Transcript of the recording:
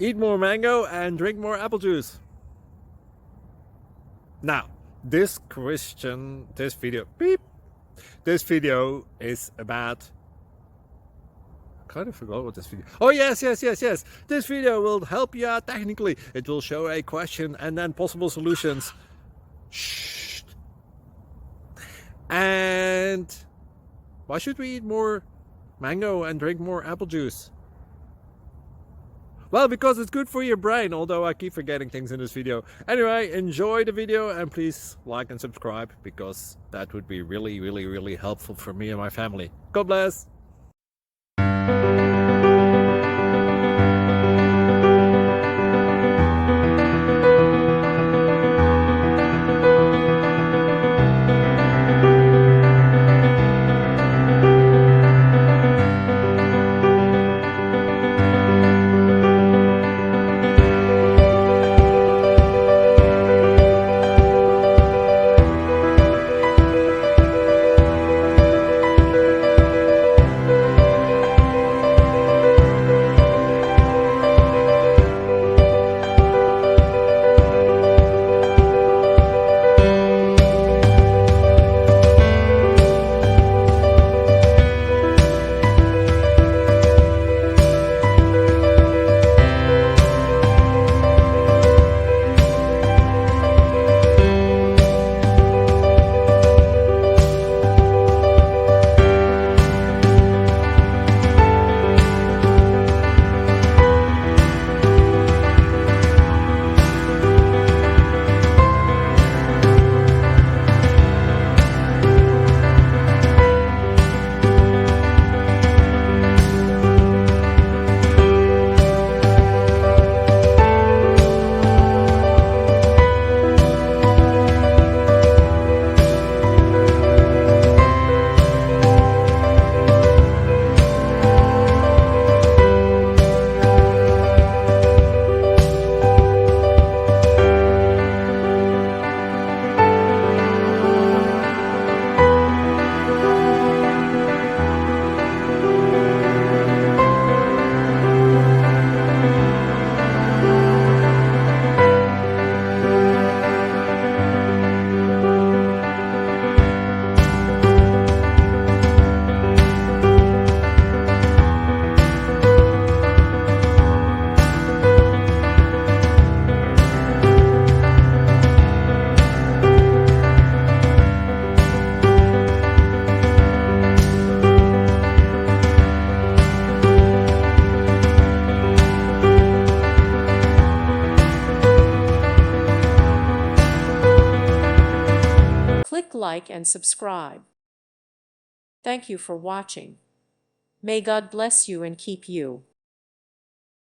Eat more mango and drink more apple juice. Now, this video is about, I kind of forgot what this video. Oh yes. This video will help you out technically. It will show a question and then possible solutions. Shh. And why should we eat more mango and drink more apple juice? Well, because it's good for your brain, although I keep forgetting things in this video. Anyway, enjoy the video and please like and subscribe, because that would be really helpful for me and my family. God bless! Click like and subscribe. Thank you for watching. May God bless you and keep you.